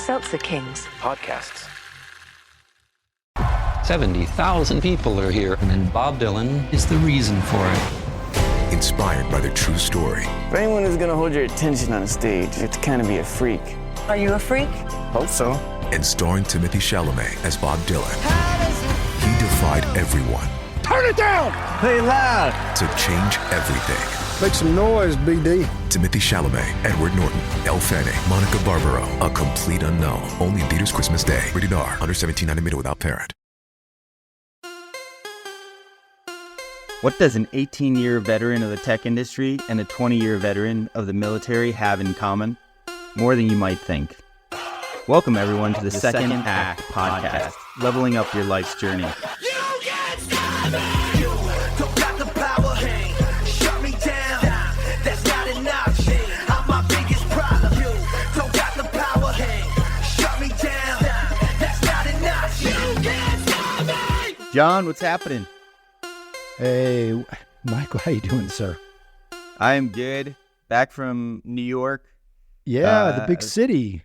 Seltzer Kings podcasts. 70,000 people are here, and Bob Dylan is the reason for it. Inspired by the true story. For anyone who's gonna hold your attention on a stage, you have to kind of be a freak. Are you a freak? Hope so. And starring Timothée Chalamet as Bob Dylan. He defied everyone. Turn it down! Play loud! To change everything. Make some noise, BD. Timothée Chalamet, Edward Norton, Elle Fanning, Monica Barbaro. A complete unknown. Only in theaters Christmas Day. Rated R. Under 17, not admitted without parent. What does an 18-year veteran of the tech industry and a 20-year veteran of the military have in common? More than you might think. Welcome, everyone, to the Second Act Podcast, leveling up your life's journey. You can't stop me! You don't got the power, shut me down. That's not an option. I'm my biggest problem. You don't got the power, shut me down. That's not an option. You can't stop me! John, what's happening? Hey, Michael, how you doing, sir? I am good. Back from New York. Yeah, the big city.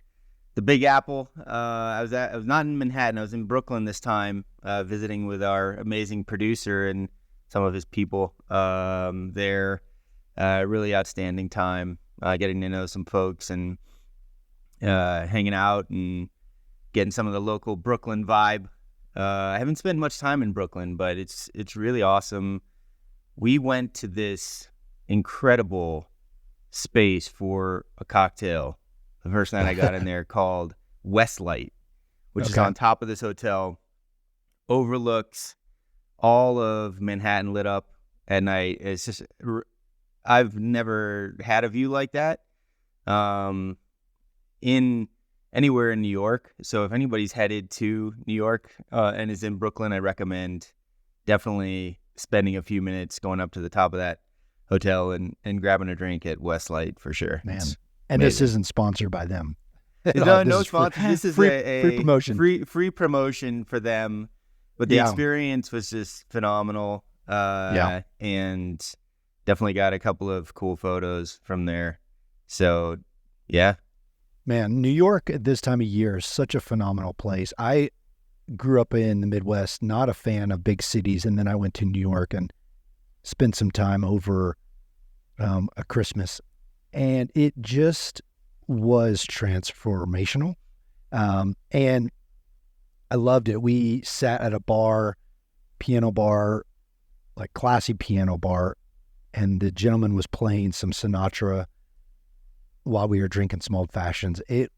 The Big Apple. I was not in Manhattan. I was in Brooklyn this time, visiting with our amazing producer and some of his people there. Really outstanding time, getting to know some folks and hanging out and getting some of the local Brooklyn vibe. I haven't spent much time in Brooklyn, but it's really awesome. We went to this incredible space for a cocktail the first night I got in there called Westlight, which is on top of this hotel, overlooks all of Manhattan lit up at night. It's just, I've never had a view like that in anywhere in New York. So if anybody's headed to New York and is in Brooklyn, I recommend definitely spending a few minutes going up to the top of that hotel and grabbing a drink at Westlight for sure. Man. It's and amazing. This isn't sponsored by them. No sponsor. This is free promotion. Free promotion for them. But the experience was just phenomenal. And definitely got a couple of cool photos from there. So, yeah. Man, New York at this time of year is such a phenomenal place. I grew up in the Midwest, not a fan of big cities, and then I went to New York and spent some time over a Christmas, and it just was transformational. And I loved it. We sat at a bar, piano bar, like classy piano bar, and the gentleman was playing some Sinatra while we were drinking some old fashions. It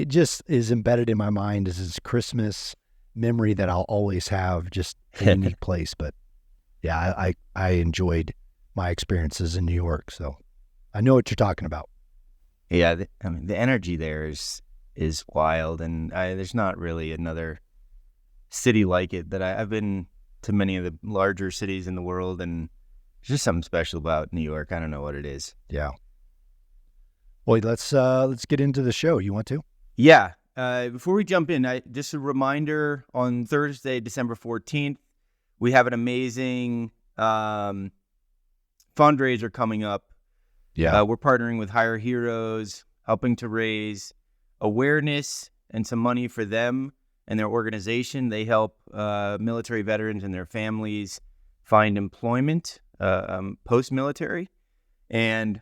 just is embedded in my mind as this Christmas memory that I'll always have, just a unique place. But yeah, I enjoyed my experiences in New York, so I know what you're talking about. Yeah, the energy there is wild, and there's not really another city like it. That I've been to many of the larger cities in the world, and there's just something special about New York. I don't know what it is. Yeah. Well, let's get into the show. You want to? Yeah. Before we jump in, just a reminder, on Thursday, December 14th, we have an amazing fundraiser coming up. Yeah. We're partnering with Hire Heroes, helping to raise awareness and some money for them and their organization. They help military veterans and their families find employment post-military. And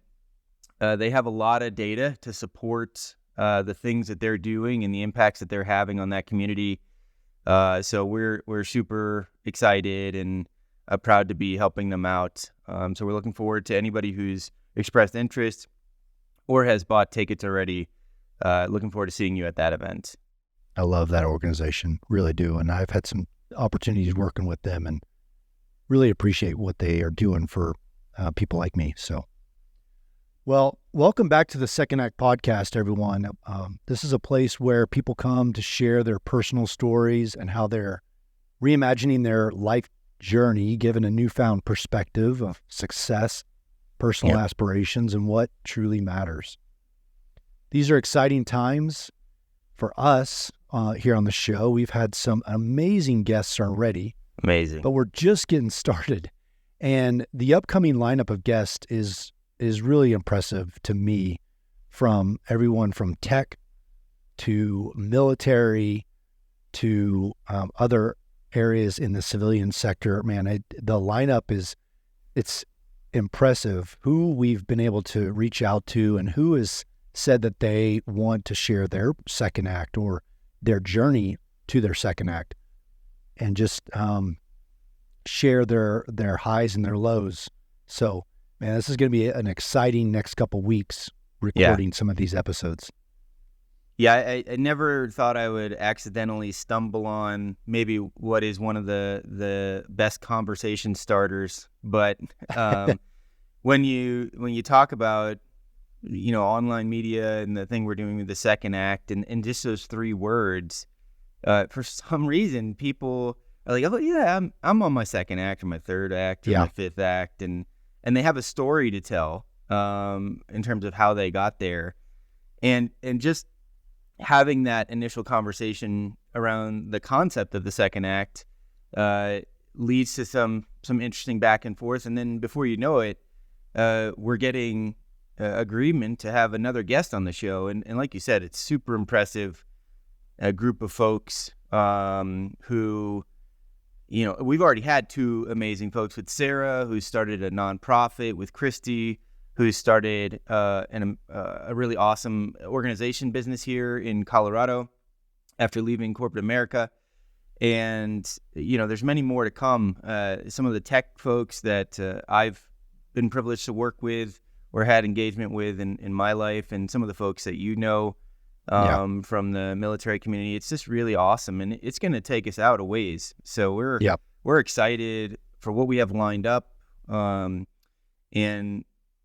they have a lot of data to support the things that they're doing and the impacts that they're having on that community. So we're super excited and proud to be helping them out. So we're looking forward to anybody who's expressed interest or has bought tickets already. Looking forward to seeing you at that event. I love that organization, really do. And I've had some opportunities working with them and really appreciate what they are doing for people like me. So, well, welcome back to the Second Act Podcast, everyone. This is a place where people come to share their personal stories and how they're reimagining their life journey, given a newfound perspective of success, personal aspirations, and what truly matters. These are exciting times for us here on the show. We've had some amazing guests already. Amazing. But we're just getting started. And the upcoming lineup of guests is really impressive to me, from everyone from tech to military to other areas in the civilian sector. Man, the lineup it's impressive who we've been able to reach out to and who has said that they want to share their second act or their journey to their second act and just share their highs and their lows. So, man, this is going to be an exciting next couple weeks recording some of these episodes. Yeah, I never thought I would accidentally stumble on maybe what is one of the best conversation starters. But when you talk about, online media and the thing we're doing with the second act and just those 3 words, for some reason people are like, oh yeah, I'm on my second act or my third act or my fifth act, and they have a story to tell in terms of how they got there, and just having that initial conversation around the concept of the second act leads to some interesting back and forth. And then before you know it, we're getting agreement to have another guest on the show. And like you said, it's super impressive, a group of folks who, we've already had 2 amazing folks with Sarah, who started a nonprofit, with Christy, who started a really awesome organization business here in Colorado after leaving corporate America. And, there's many more to come. Some of the tech folks that I've been privileged to work with or had engagement with in my life, and some of the folks that from the military community. It's just really awesome, and it's going to take us out a ways. So we're excited for what we have lined up, and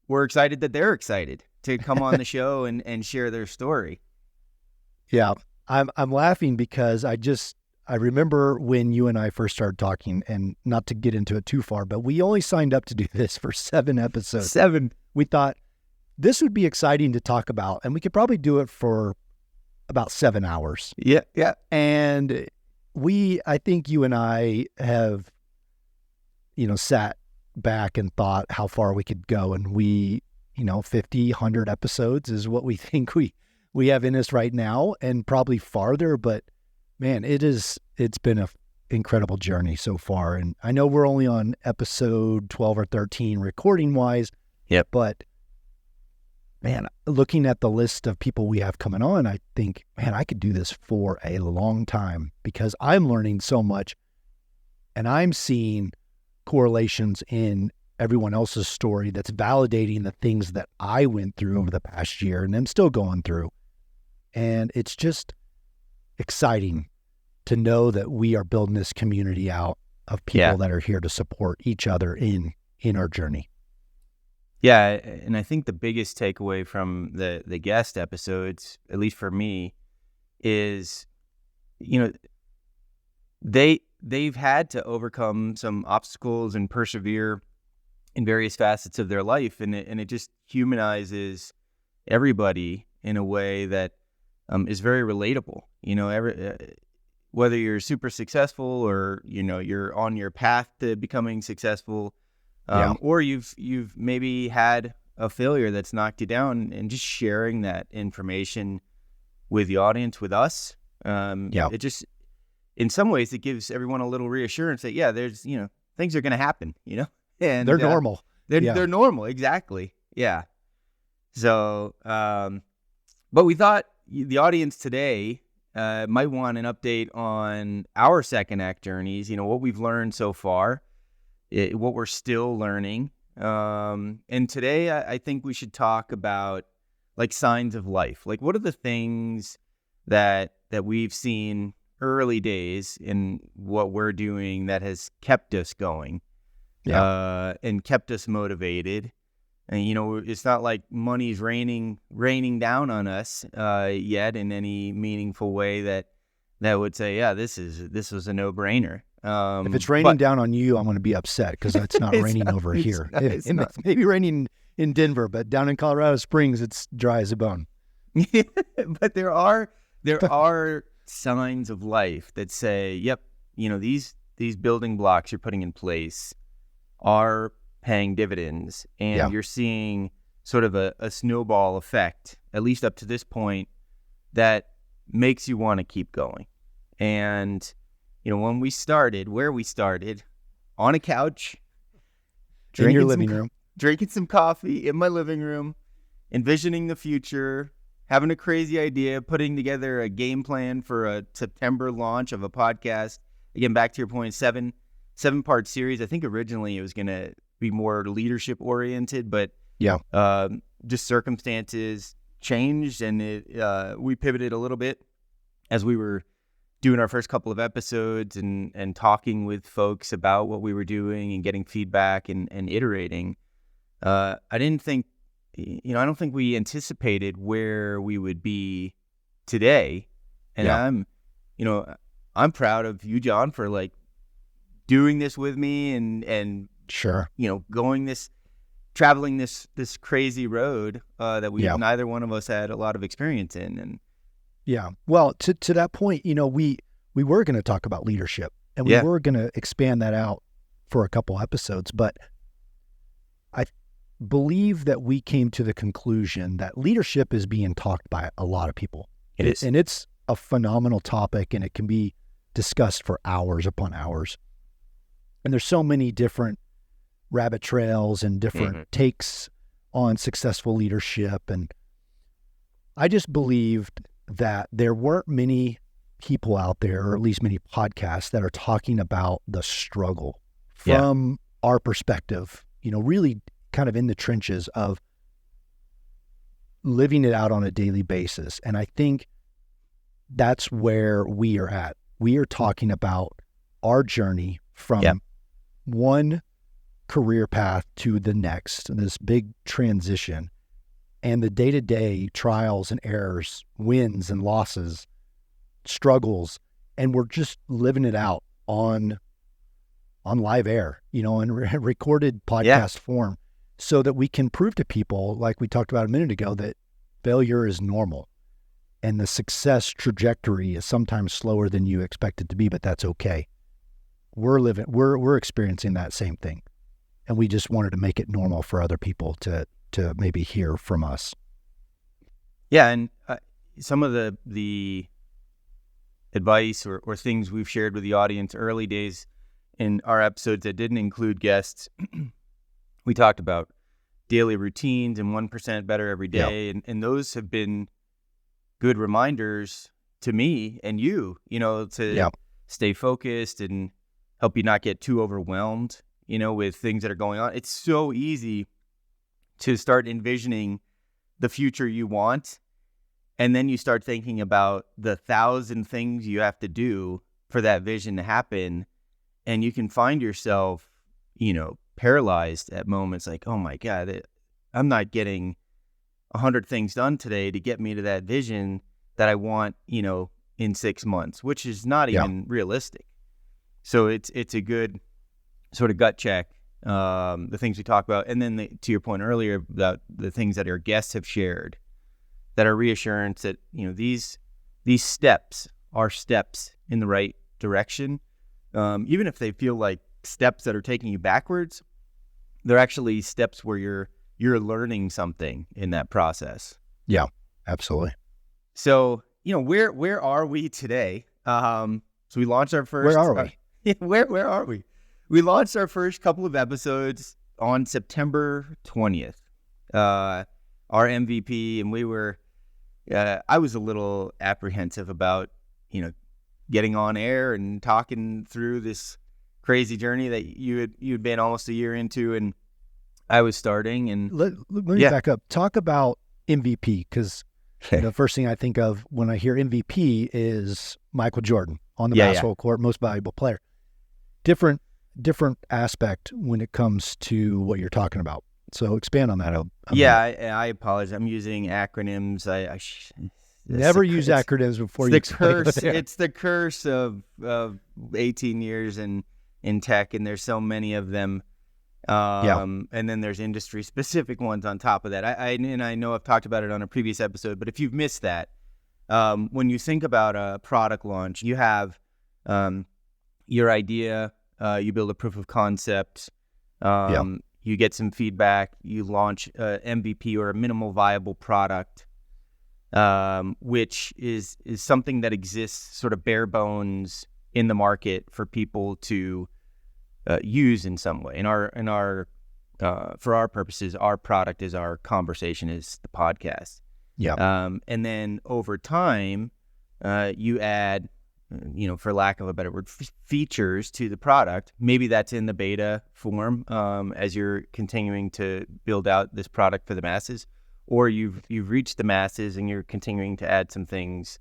we're excited that they're excited to come on the show and share their story. Yeah. I'm laughing because I remember when you and I first started talking, and not to get into it too far, but we only signed up to do this for 7 episodes. 7. We thought this would be exciting to talk about, and we could probably do it for about 7 hours. Yeah. And I think you and I have, sat back and thought how far we could go, and 50, 100 episodes is what we think we have in us right now, and probably farther. But man, it's been an incredible journey so far, and I know we're only on episode 12 or 13 recording wise. Yep. But man, looking at the list of people we have coming on, I think, man, I could do this for a long time, because I'm learning so much, and I'm seeing correlations in everyone else's story that's validating the things that I went through over the past year and I'm still going through. And it's just exciting to know that we are building this community out of people that are here to support each other in our journey. Yeah, and I think the biggest takeaway from the guest episodes, at least for me, is, they've had to overcome some obstacles and persevere in various facets of their life, and it just humanizes everybody in a way that is very relatable. Whether you're super successful or you're on your path to becoming successful, or you've maybe had a failure that's knocked you down, and just sharing that information with the audience, with us, it just, in some ways, it gives everyone a little reassurance that there's things are going to happen, and they're normal. They're normal, exactly. Yeah. So, but we thought the audience today might want an update on our second act journeys. What we've learned so far, what we're still learning. And today, I think we should talk about like signs of life. Like, what are the things that we've seen early days in what we're doing that has kept us going, and kept us motivated. And, it's not like money's raining down on us yet in any meaningful way that would say, this was a no-brainer. If it's raining down on you, I'm going to be upset because it's not raining over here. It's maybe raining in Denver, but down in Colorado Springs, it's dry as a bone. But there are signs of life that say, these building blocks you're putting in place are paying dividends, and you're seeing sort of a snowball effect, at least up to this point, that makes you want to keep going. And, when we started, on a couch, In your living room. drinking some coffee in my living room, envisioning the future, having a crazy idea, putting together a game plan for a September launch of a podcast. Again, back to your point, seven-part series. I think originally it was going to be more leadership oriented, but just circumstances changed, and we pivoted a little bit as we were doing our first couple of episodes and talking with folks about what we were doing and getting feedback and iterating. I don't think we anticipated where we would be today. And I'm proud of you, John, for like doing this with me and Sure. traveling this crazy road that neither one of us had a lot of experience in. And yeah. Well, to that point, we were going to talk about leadership, and we were going to expand that out for a couple episodes, but I believe that we came to the conclusion that leadership is being talked by a lot of people. It is. And it's a phenomenal topic, and it can be discussed for hours upon hours. And there's so many different rabbit trails and different takes on successful leadership. And I just believed that there weren't many people out there, or at least many podcasts, that are talking about the struggle from our perspective, really kind of in the trenches of living it out on a daily basis. And I think that's where we are at. We are talking about our journey from one career path to the next, this big transition, and the day-to-day trials and errors, wins and losses, struggles, and we're just living it out on live air, in recorded podcast form, so that we can prove to people, like we talked about a minute ago, that failure is normal and the success trajectory is sometimes slower than you expect it to be, but that's okay. We're experiencing that same thing, and we just wanted to make it normal for other people to maybe hear from us. Yeah, and some of the advice or things we've shared with the audience early days in our episodes that didn't include guests, we talked about daily routines and 1% better every day, and those have been good reminders to me and you, to stay focused and help you not get too overwhelmed, with things that are going on. It's so easy to start envisioning the future you want, and then you start thinking about the 1,000 things you have to do for that vision to happen, and you can find yourself, paralyzed at moments like, oh my God, I'm not getting 100 things done today to get me to that vision that I want, in 6 months, which is not even realistic. So it's a good sort of gut check, the things we talk about. And then to your point earlier about the things that our guests have shared that are reassurance that, these steps are steps in the right direction. Even if they feel like steps that are taking you backwards, they're actually steps where you're learning something in that process. Yeah, absolutely. So, where are we today? So we launched our first... Where are we? Where are we? We launched our first couple of episodes on September 20th. Our MVP, and we were... I was a little apprehensive about, getting on air and talking through this crazy journey that you'd been almost a year into, and I was starting. And let me back up. Talk about MVP, because the first thing I think of when I hear MVP is Michael Jordan on the basketball court, most valuable player. Different aspect when it comes to what you're talking about. So expand on that. I apologize. I'm using acronyms. Never use acronyms before you explain. It's the curse of 18 years in tech, and there's so many of them. And then there's industry specific ones on top of that. I know I've talked about it on a previous episode, but if you've missed that, when you think about a product launch, you have your idea, you build a proof of concept, you get some feedback, you launch a MVP or a minimal viable product. which is something that exists sort of bare bones in the market for people to use in some way. For our purposes, our product is our conversation, is the podcast. Yeah. And then over time, you add, for lack of a better word, features to the product. Maybe that's in the beta form as you're continuing to build out this product for the masses, or you've reached the masses and you're continuing to add some things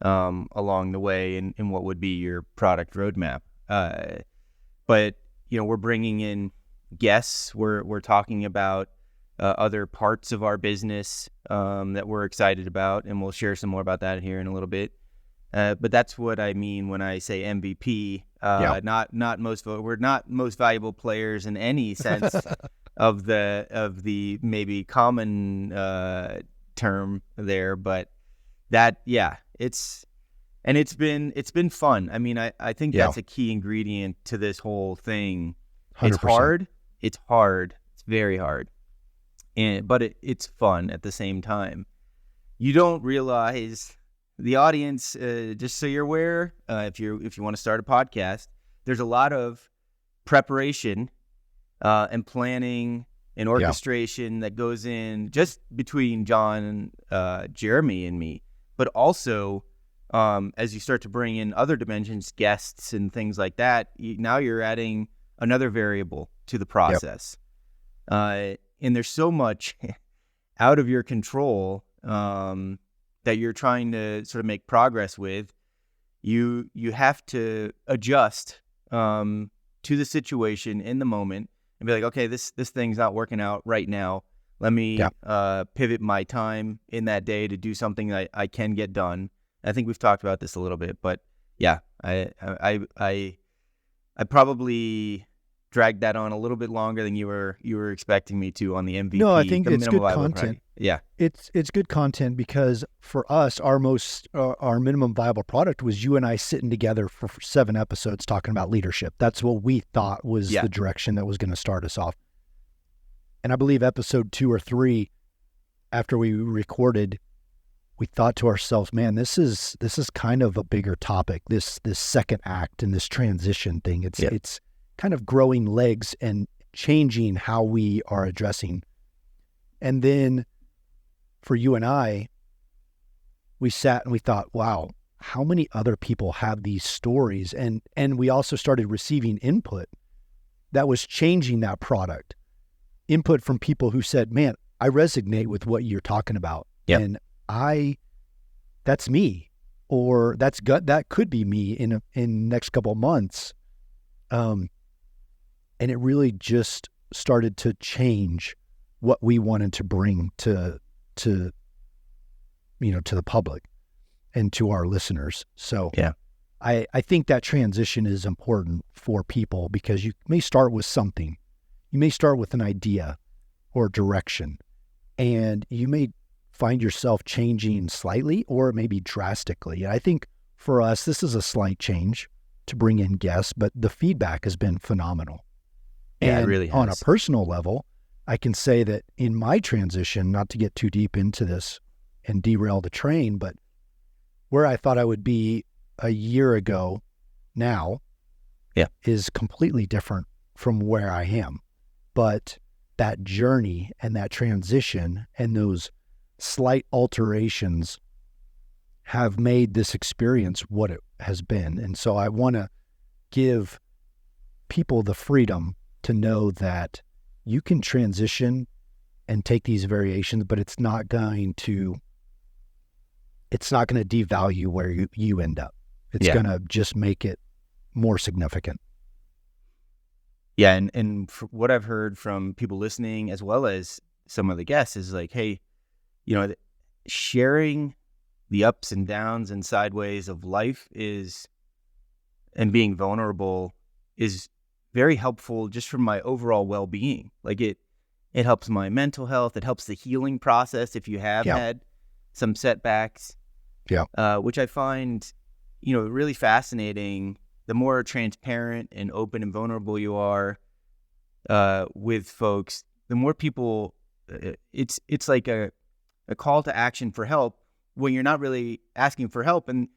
along the way in what would be your product roadmap. But we're bringing in guests. We're talking about other parts of our business that we're excited about, and we'll share some more about that here in a little bit. But that's what I mean when I say MVP. Not most. We're not most valuable players in any sense of the maybe common term there, but that it's been fun. I mean, I think that's a key ingredient to this whole thing. 100%. It's hard. It's very hard, but it's fun at the same time. You don't realize. The audience, just so you're aware, if you want to start a podcast, there's a lot of preparation and planning and orchestration that goes in just between John, Jeremy, and me. But also, as you start to bring in other dimensions, guests and things like that, now you're adding another variable to the process. And there's so much out of your control that you're trying to sort of make progress with. You have to adjust to the situation in the moment and be like, okay, this thing's not working out right now. Let me pivot my time in that day to do something that I can get done. I think we've talked about this a little bit, but I probably dragged that on a little bit longer than you were expecting me to on the MVP. No, I think it's good content. Product. Yeah, it's good content because for us, our minimum viable product was you and I sitting together for 7 episodes talking about leadership. That's what we thought was the direction that was going to start us off. And I believe episode 2 or 3, after we recorded, we thought to ourselves, man, this is kind of a bigger topic. This second act and this transition thing. It's kind of growing legs and changing how we are addressing. And then for you and I, we sat and we thought, wow, how many other people have these stories? And we also started receiving input that was changing that product. Input from people who said, man, I resonate with what you're talking about. Yep. And that's me, or that could be me in next couple of months. And it really just started to change what we wanted to bring to the public and to our listeners. So I think that transition is important for people because you may start with something. You may start with an idea or direction, and you may find yourself changing slightly or maybe drastically. And I think for us, this is a slight change to bring in guests, but the feedback has been phenomenal. Yeah, and it really has. On a personal level, I can say that in my transition, not to get too deep into this and derail the train, but where I thought I would be a year ago now is completely different from where I am. But that journey and that transition and those slight alterations have made this experience what it has been. And so I want to give people the freedom to know that you can transition and take these variations, but it's not going to devalue where you end up. It's going to just make it more significant. Yeah. And what I've heard from people listening, as well as some of the guests, is like, hey, sharing the ups and downs and sideways of life and being vulnerable is very helpful just for my overall well-being. Like it helps my mental health. It helps the healing process if you have had some setbacks. Yeah. Which I find, really fascinating. The more transparent and open and vulnerable you are with folks, the more people, it's like a call to action for help when you're not really asking for help. And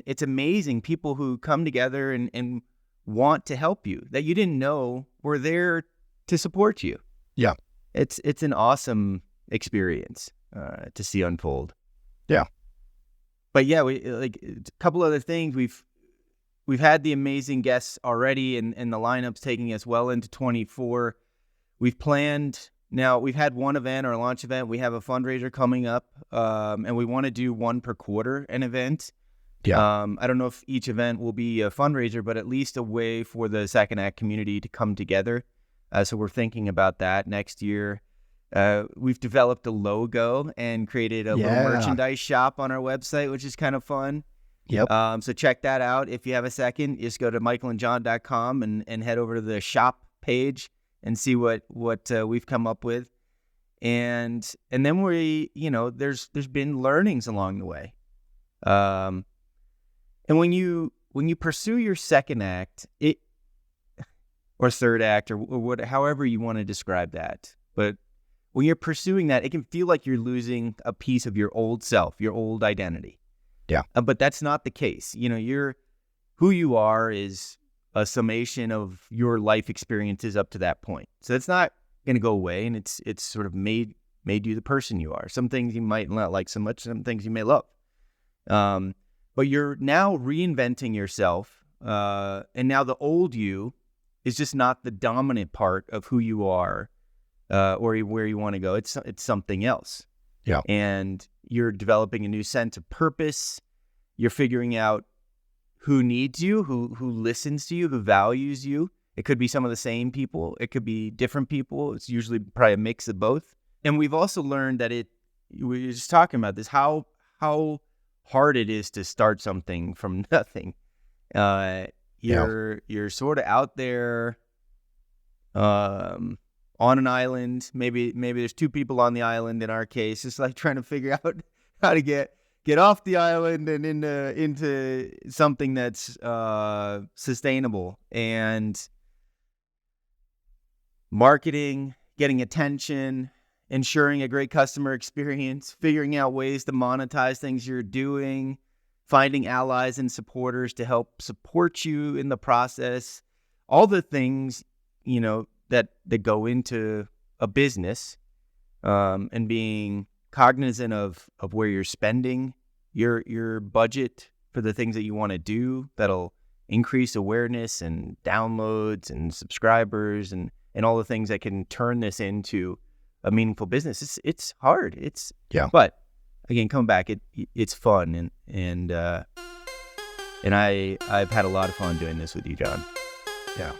it's amazing, people who come together and want to help you that you didn't know were there to support you. Yeah. It's an awesome experience to see unfold. Yeah. But yeah, we like a couple other things. We've had the amazing guests already, and the lineup's taking us well into 24. We've planned, now we've had one event, our launch event. We have a fundraiser coming up, and we want to do one per quarter, an event. Yeah. I don't know if each event will be a fundraiser, but at least a way for the Second Act community to come together. So we're thinking about that next year. We've developed a logo and created a little merchandise shop on our website, which is kind of fun. Yep. So check that out. If you have a second, just go to michaelandjohn.com and head over to the shop page and see what we've come up with. And then there's been learnings along the way. And when you pursue your second act, or third act, or however you want to describe that, but when you're pursuing that, it can feel like you're losing a piece of your old self, your old identity. Yeah. But that's not the case. Who you are is a summation of your life experiences up to that point. So it's not going to go away, and it's sort of made you the person you are. Some things you might not like so much, some things you may love. But you're now reinventing yourself, and now the old you is just not the dominant part of who you are, or where you want to go. It's something else. Yeah. And you're developing a new sense of purpose. You're figuring out who needs you, who listens to you, who values you. It could be some of the same people. It could be different people. It's usually probably a mix of both. And we've also learned that we were just talking about this, how hard it is to start something from nothing. You're sort of out there on an island. Maybe there's two people on the island in our case. It's like trying to figure out how to get off the island and into something that's sustainable. And marketing, getting attention, ensuring a great customer experience, figuring out ways to monetize things you're doing, finding allies and supporters to help support you in the process. All the things, that go into a business, and being cognizant of where you're spending your budget for the things that you want to do that'll increase awareness and downloads and subscribers and all the things that can turn this into a meaningful business. It's hard. But again, come back. It's fun, and I've had a lot of fun doing this with you, John. Yeah.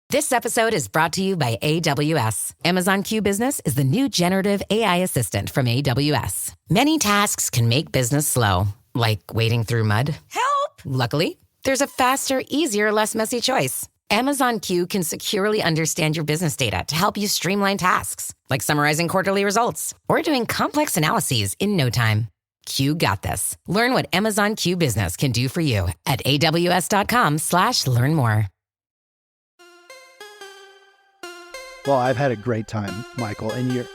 This episode is brought to you by AWS. Amazon Q Business is the new generative AI assistant from AWS. Many tasks can make business slow, like wading through mud. Help! Luckily, there's a faster, easier, less messy choice. Amazon Q can securely understand your business data to help you streamline tasks, like summarizing quarterly results or doing complex analyses in no time. Q got this. Learn what Amazon Q Business can do for you at aws.com/learn more. Well, I've had a great time, Michael, and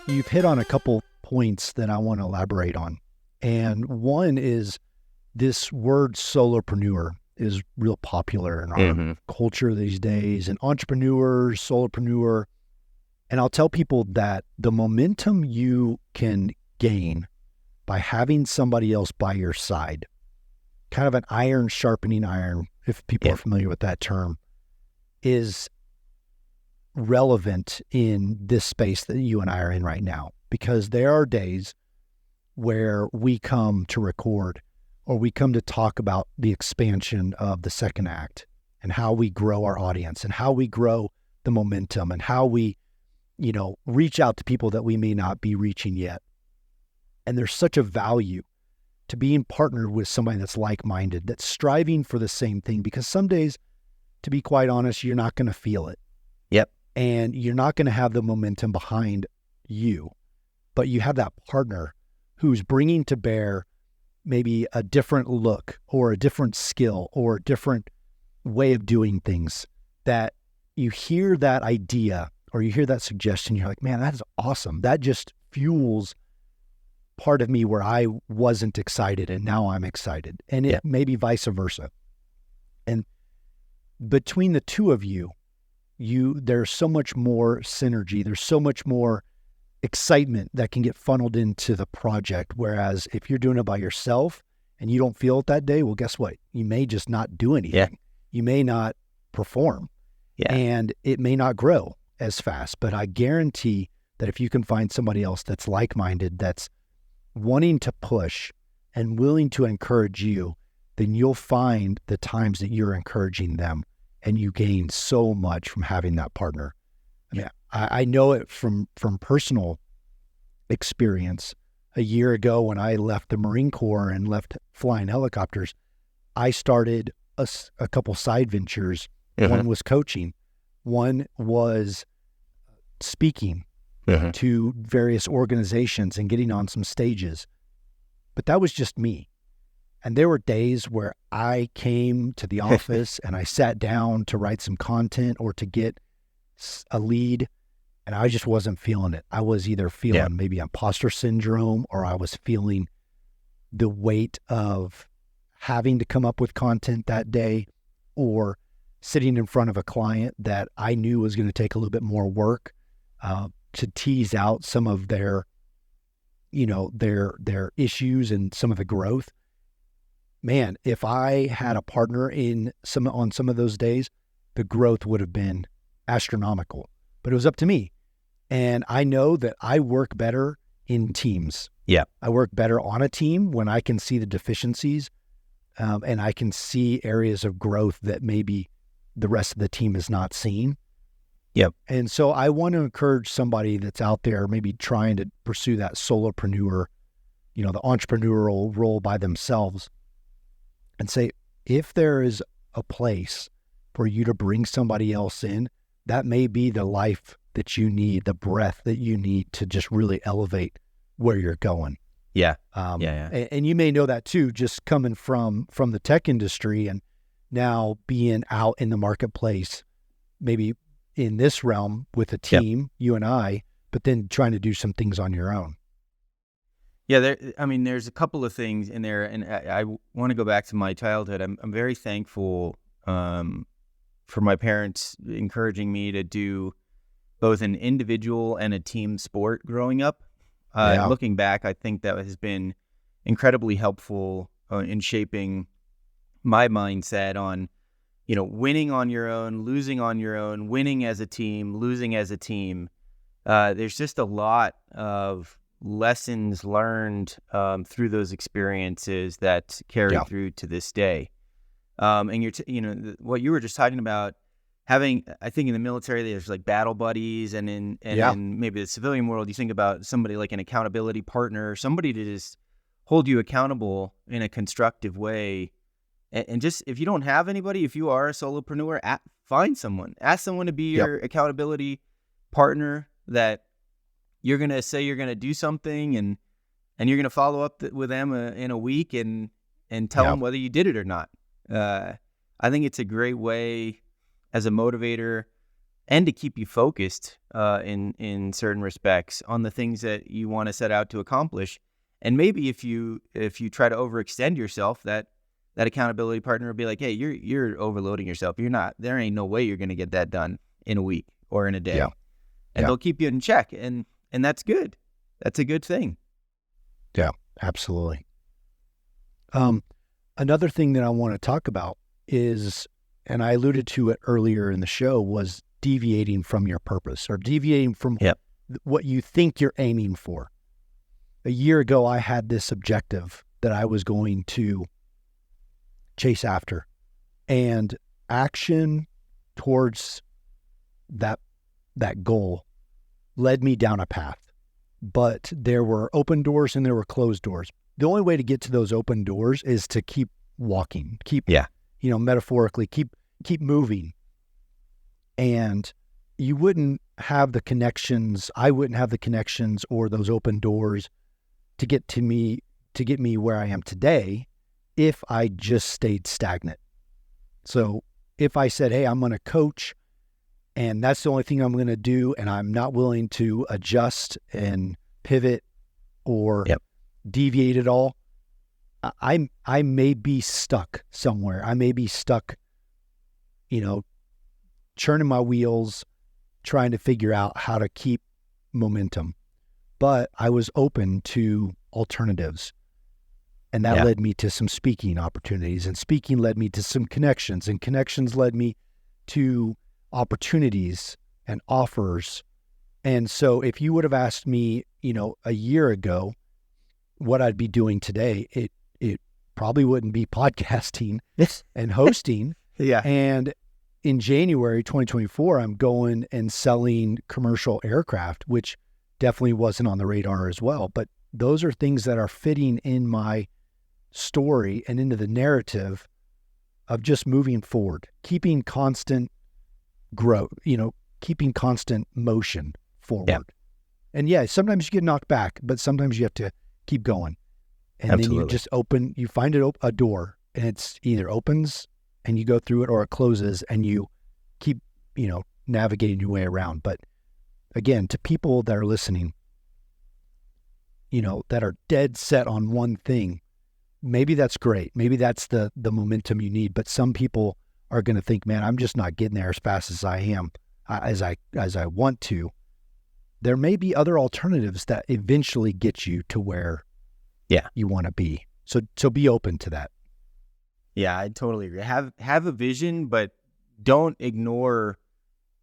you've hit on a couple points that I want to elaborate on. And one is this word solopreneur is real popular in our culture these days, and entrepreneurs, solopreneur. And I'll tell people that the momentum you can gain by having somebody else by your side, kind of an iron sharpening iron, if people are familiar with that term, is relevant in this space that you and I are in right now, because there are days where we come to record or we come to talk about the expansion of the second act and how we grow our audience and how we grow the momentum and how we, reach out to people that we may not be reaching yet. And there's such a value to being partnered with somebody that's like-minded, that's striving for the same thing, because some days, to be quite honest, you're not going to feel it. Yep. And you're not going to have the momentum behind you, but you have that partner who's bringing to bear maybe a different look or a different skill or a different way of doing things, that you hear that idea or you hear that suggestion, you're like, man, that is awesome. That just fuels part of me where I wasn't excited and now I'm excited, and it may be vice versa. And between the two of you, there's so much more synergy. There's so much more excitement that can get funneled into the project. Whereas if you're doing it by yourself and you don't feel it that day, well, guess what? You may just not do anything. Yeah. You may not perform, and it may not grow as fast. But I guarantee that if you can find somebody else that's like-minded, that's wanting to push and willing to encourage you, then you'll find the times that you're encouraging them, and you gain so much from having that partner. Yeah, I know it from personal experience. A year ago, when I left the Marine Corps and left flying helicopters, I started a couple side ventures. One was coaching. One was speaking to various organizations and getting on some stages. But that was just me. And there were days where I came to the office and I sat down to write some content or to get a lead, and I just wasn't feeling it. I was either feeling maybe imposter syndrome, or I was feeling the weight of having to come up with content that day, or sitting in front of a client that I knew was going to take a little bit more work to tease out some of their issues and some of the growth. Man, if I had a partner on some of those days, the growth would have been astronomical. But it was up to me. And I know that I work better in teams. Yeah. I work better on a team when I can see the deficiencies, and I can see areas of growth that maybe the rest of the team is not seeing. Yep. And so I want to encourage somebody that's out there maybe trying to pursue that solopreneur, the entrepreneurial role by themselves, and say, if there is a place for you to bring somebody else in, that may be the life that you need, the breath that you need to just really elevate where you're going. Yeah. And you may know that too, just coming from the tech industry and now being out in the marketplace, maybe in this realm with a team, you and I, but then trying to do some things on your own. Yeah, there's a couple of things in there, and I want to go back to my childhood. I'm very thankful for my parents encouraging me to do both an individual and a team sport growing up. Looking back, I think that has been incredibly helpful in shaping my mindset on, winning on your own, losing on your own, winning as a team, losing as a team. There's just a lot of lessons learned through those experiences that carry through to this day. And what you were just talking about, having, I think in the military, there's like battle buddies, and in maybe the civilian world, you think about somebody like an accountability partner, somebody to just hold you accountable in a constructive way. And just, if you don't have anybody, if you are a solopreneur, find someone, ask someone to be your accountability partner, that you're going to say you're going to do something, and you're going to follow up with them in a week and tell them whether you did it or not. I think it's a great way as a motivator and to keep you focused in certain respects on the things that you want to set out to accomplish. And maybe if you try to overextend yourself, that accountability partner will be like, hey, you're overloading yourself. There ain't no way you're going to get that done in a week or in a day. And they'll keep you in check. And that's good. That's a good thing. Yeah, absolutely. Another thing that I want to talk about is, and I alluded to it earlier in the show, was deviating from your purpose, or deviating from what you think you're aiming for. A year ago, I had this objective that I was going to chase after, and action towards that goal led me down a path. But there were open doors and there were closed doors. The only way to get to those open doors is to keep walking, metaphorically, keep moving. And you wouldn't have the connections, I wouldn't have the connections or those open doors to get me where I am today if I just stayed stagnant. So if I said, hey, I'm going to coach, and that's the only thing I'm going to do, and I'm not willing to adjust and pivot or deviate at all, I may be stuck somewhere. I may be stuck, churning my wheels, trying to figure out how to keep momentum. But I was open to alternatives. And that led me to some speaking opportunities, and speaking led me to some connections, and connections led me to opportunities and offers. And so if you would have asked me, a year ago what I'd be doing today, it probably wouldn't be podcasting and hosting. And in January 2024, I'm going and selling commercial aircraft, which definitely wasn't on the radar as well. But those are things that are fitting in my story and into the narrative of just moving forward, keeping constant growth, keeping constant motion forward. And sometimes you get knocked back, but sometimes you have to keep going. And then you just you find a door, and it's either opens and you go through it, or it closes and you keep, navigating your way around. But again, to people that are listening, that are dead set on one thing, maybe that's great. Maybe that's the momentum you need. But some people are going to think, man, I'm just not getting there as fast as I am, as I want to. There may be other alternatives that eventually get you to where you want to be. So be open to that. Yeah, I totally agree. Have a vision, but don't ignore,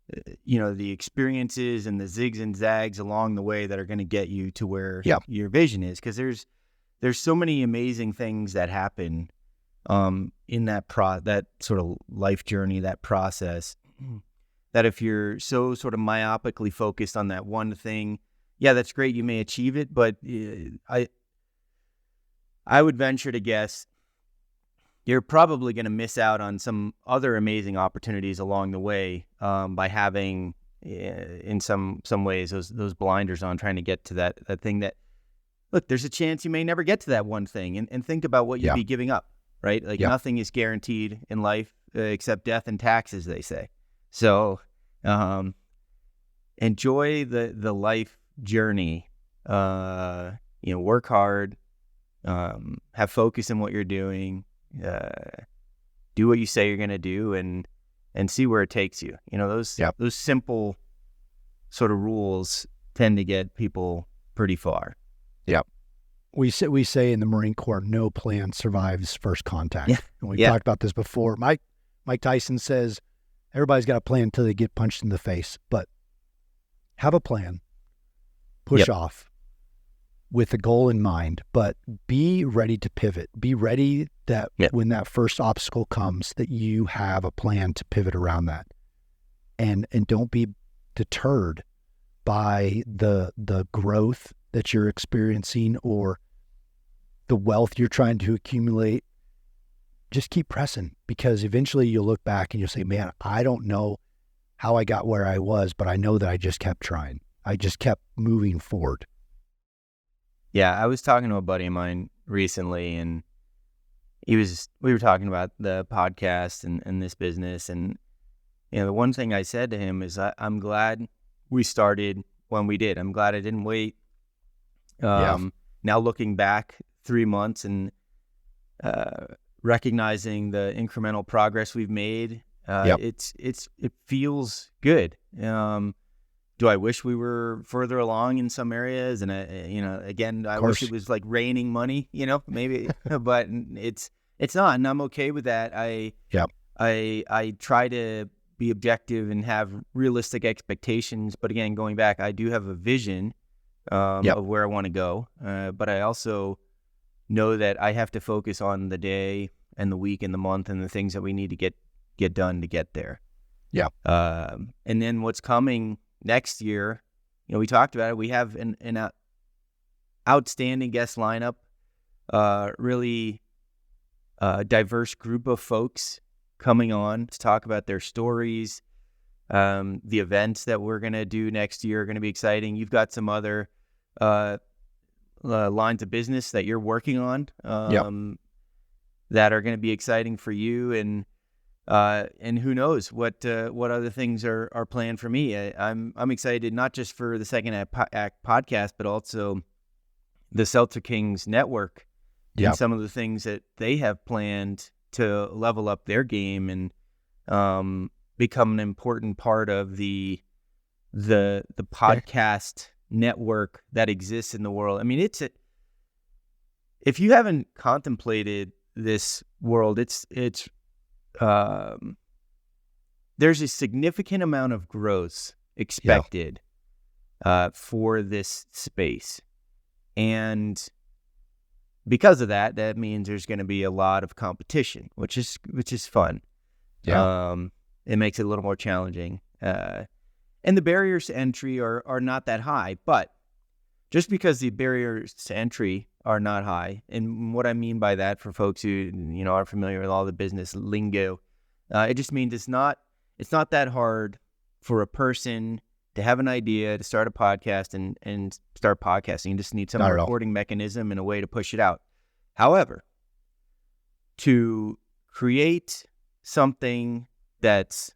the experiences and the zigs and zags along the way that are going to get you to where your vision is. Because there's so many amazing things that happen in that sort of life journey, that process, that if you're so sort of myopically focused on that one thing, that's great. You may achieve it, but I would venture to guess you're probably going to miss out on some other amazing opportunities along the way by having, in some ways, those blinders on, trying to get to that thing that, look, there's a chance you may never get to that one thing, and think about what you'd be giving up, right? Like nothing is guaranteed in life except death and taxes, they say. So enjoy the life journey, work hard, have focus in what you're doing, do what you say you're going to do, and see where it takes you. Those simple sort of rules tend to get people pretty far. Yep. We say in the Marine Corps, no plan survives first contact. Yeah. And we've talked about this before. Mike Tyson says everybody's got a plan until they get punched in the face, but have a plan, push off with a goal in mind, but be ready to pivot. Be ready that when that first obstacle comes, that you have a plan to pivot around that. And don't be deterred by the growth that you're experiencing or the wealth you're trying to accumulate. Just keep pressing, because eventually you'll look back and you'll say, man, I don't know how I got where I was, but I know that I just kept trying. I just kept moving forward. Yeah, I was talking to a buddy of mine recently, and we were talking about the podcast and this business. And, the one thing I said to him is I'm glad we started when we did. I'm glad I didn't wait. Now looking back 3 months and recognizing the incremental progress we've made, it feels good. Do I wish we were further along in some areas? And again, I wish it was like raining money, maybe, but it's not, and I'm okay with that. I try to be objective and have realistic expectations, but again, going back, I do have a vision of where I want to go, but I also know that I have to focus on the day and the week and the month and the things that we need to get done to get there. And then what's coming next year, we talked about it. We have an outstanding guest lineup, really diverse group of folks coming on to talk about their stories. The events that we're going to do next year are going to be exciting. You've got some other lines of business that you're working on that are going to be exciting for you. And And who knows what other things are planned for me. I'm excited not just for the Second Act podcast, but also the Seltzer Kings Network and some of the things that they have planned to level up their game and become an important part of the podcast network that exists in the world. I mean, if you haven't contemplated this world, there's a significant amount of growth expected for this space. And because of that, that means there's going to be a lot of competition, which is fun. Yeah. It makes it a little more challenging. And the barriers to entry are not that high, but just because the barriers to entry are not high, and what I mean by that for folks who are familiar with all the business lingo, it just means it's not that hard for a person to have an idea to start a podcast and start podcasting. You just need some recording mechanism and a way to push it out. However, to create something that's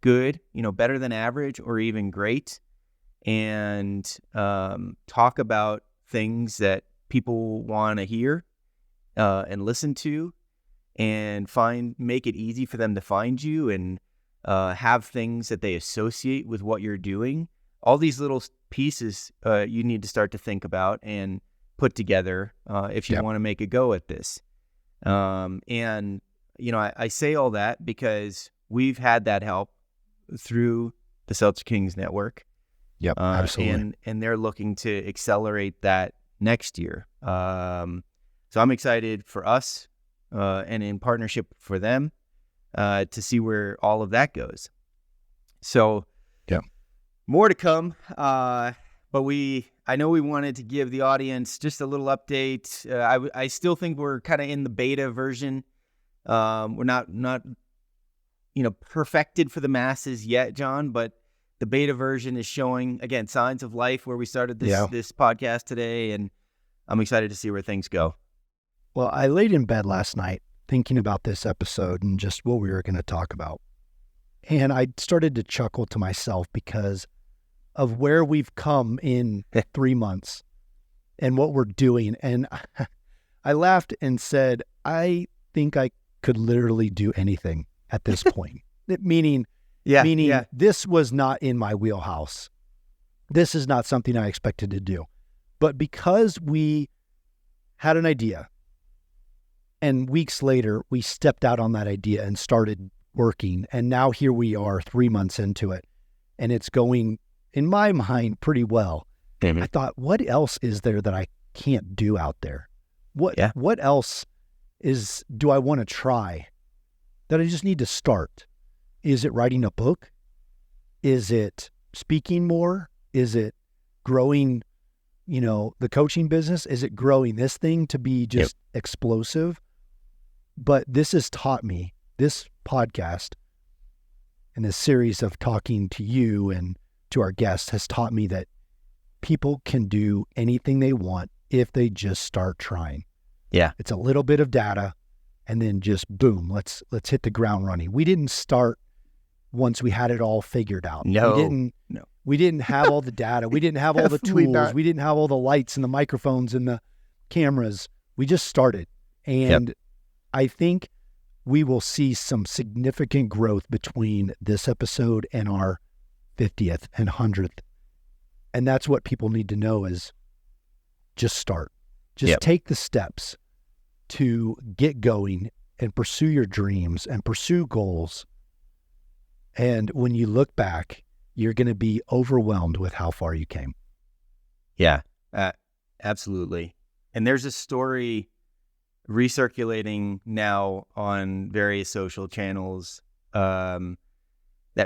good, better than average or even great, and talk about things that people want to hear and listen to, and make it easy for them to find you, and have things that they associate with what you're doing. All these little pieces you need to start to think about and put together if you want to make a go at this. And I say all that because we've had that help through the Seltzer Kings Network. Yep, absolutely. And they're looking to accelerate that next year. So I'm excited for us and in partnership for them to see where all of that goes. So more to come. But I know we wanted to give the audience just a little update. I still think we're kind of in the beta version. We're not perfected for the masses yet, John, but the beta version is showing, again, signs of life where we started this podcast today, and I'm excited to see where things go. Well, I laid in bed last night thinking about this episode and just what we were going to talk about. And I started to chuckle to myself because of where we've come in 3 months and what we're doing. And I laughed and said, I think I could literally do anything at this point. Meaning this was not in my wheelhouse. This is not something I expected to do. But because we had an idea, and weeks later, we stepped out on that idea and started working. And now here we are 3 months into it. And it's going, in my mind, pretty well. Mm-hmm. I thought, what else is there that I can't do out there? What else do I want to try that I just need to start? Is it writing a book? Is it speaking more? Is it growing, the coaching business? Is it growing this thing to be just explosive? But this has taught me, this podcast and this series of talking to you and to our guests has taught me that people can do anything they want if they just start trying. Yeah. It's a little bit of data and then just boom, let's hit the ground running. We didn't start once we had it all figured out. No. We didn't have all the data. We didn't have all the tools. Not. We didn't have all the lights and the microphones and the cameras. We just started. And I think we will see some significant growth between this episode and our 50th and 100th. And that's what people need to know is just start. Just take the steps to get going and pursue your dreams and pursue goals. And when you look back, you're going to be overwhelmed with how far you came. Yeah, absolutely. And there's a story recirculating now on various social channels that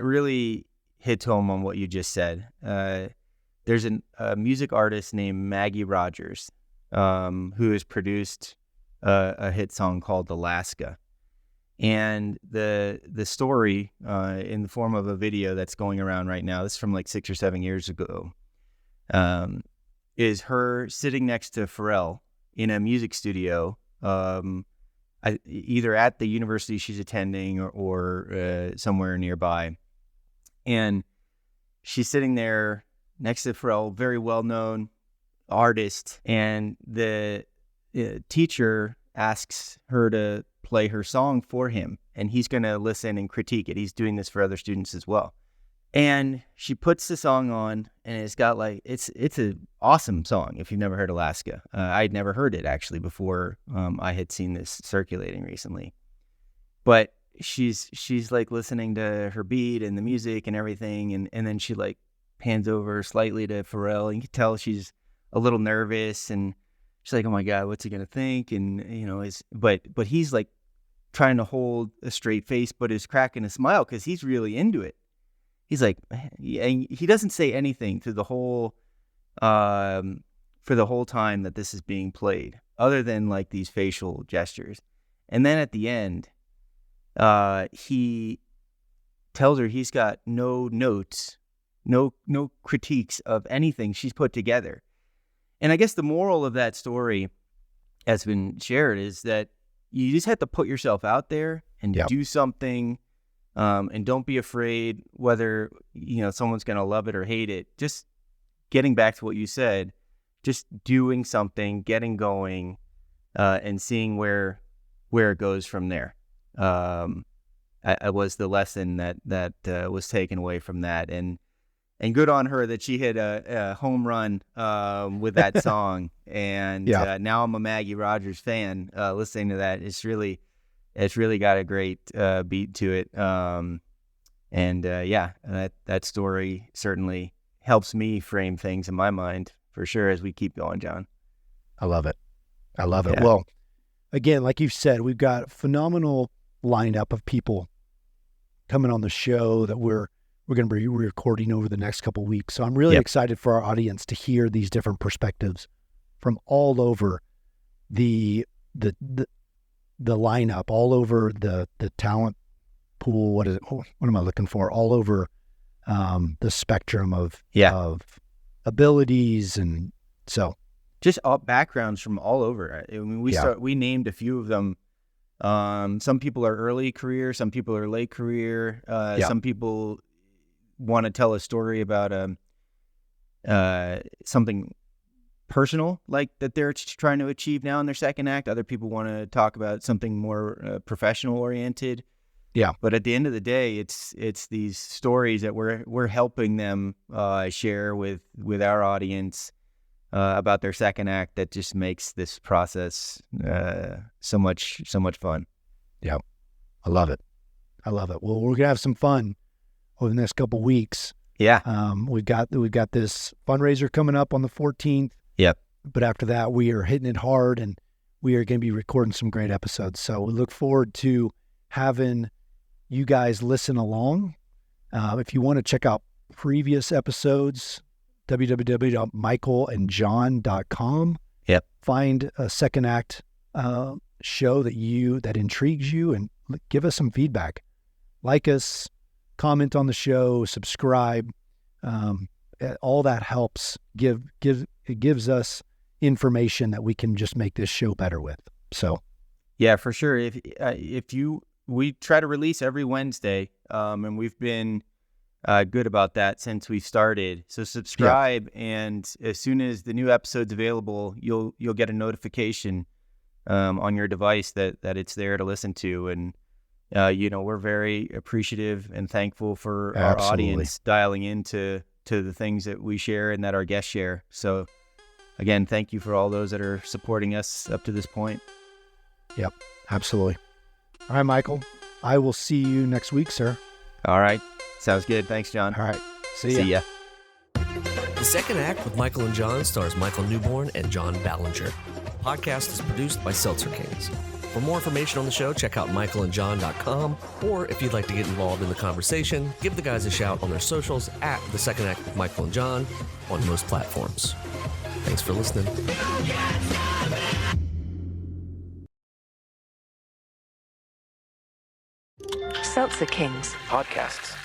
really hits home on what you just said. There's a music artist named Maggie Rogers who has produced a hit song called Alaska. And the story in the form of a video that's going around right now, this is from like 6 or 7 years ago, is her sitting next to Pharrell in a music studio either at the university she's attending or somewhere nearby. And she's sitting there next to Pharrell, very well-known artist, and the teacher asks her to play her song for him, and he's going to listen and critique it. He's doing this for other students as well. And she puts the song on, and it's got like, it's an awesome song if you've never heard Alaska. I'd never heard it actually before I had seen this circulating recently. But she's like listening to her beat and the music and everything, and then she like pans over slightly to Pharrell, and you can tell she's a little nervous, and she's like, oh my God, what's he gonna think? And but he's like trying to hold a straight face, but is cracking a smile because he's really into it. He's like, and he doesn't say anything through the whole, for the whole time that this is being played, other than like these facial gestures. And then at the end, he tells her he's got no notes, no critiques of anything she's put together. And I guess the moral of that story that's been shared is that you just have to put yourself out there and do something. And don't be afraid whether, someone's going to love it or hate it. Just getting back to what you said, just doing something, getting going, and seeing where it goes from there. I was the lesson that was taken away from that. And good on her that she hit a home run with that song. And now I'm a Maggie Rogers fan. Listening to that, it's really got a great beat to it. That story certainly helps me frame things in my mind for sure as we keep going, John. I love it. Yeah. Well, again, like you've said, we've got a phenomenal lineup of people coming on the show that we're going to be recording over the next couple of weeks. So I'm really excited for our audience to hear these different perspectives from all over the lineup, all over the talent pool. What am I looking for? All over the spectrum of abilities, and so just all backgrounds from all over. I mean, we named a few of them. Some people are early career, some people are late career. Some people want to tell a story about something personal, like that they're trying to achieve now in their second act. Other people want to talk about something more professional oriented. Yeah. But at the end of the day, it's these stories that we're helping them share with our audience about their second act that just makes this process so much fun. Yeah. I love it. Well, we're gonna have some fun over the next couple weeks. Yeah. We've got this fundraiser coming up on the 14th. Yep. But after that, we are hitting it hard, and we are going to be recording some great episodes. So we look forward to having you guys listen along. If you want to check out previous episodes, www.michaelandjohn.com. Yep. Find a second act show that intrigues you, and give us some feedback. Like us, comment on the show, subscribe. All that helps. It gives us information that we can just make this show better with. So, yeah, for sure. We try to release every Wednesday, and we've been good about that since we started. So subscribe, and as soon as the new episode's available, you'll get a notification on your device that it's there to listen to. And we're very appreciative and thankful for our audience dialing into the things that we share and that our guests share. So again, thank you for all those that are supporting us up to this point. Yep, absolutely. All right, Michael, I will see you next week, sir. All right. Sounds good. Thanks, John. All right. See ya. The Second Act with Michael and John stars Michael Newborn and John Ballinger. The podcast is produced by Seltzer Kings. For more information on the show, check out michaelandjohn.com, or if you'd like to get involved in the conversation, give the guys a shout on their socials at The Second Act with Michael and John on most platforms. Thanks for listening. Seltzer Kings Podcasts.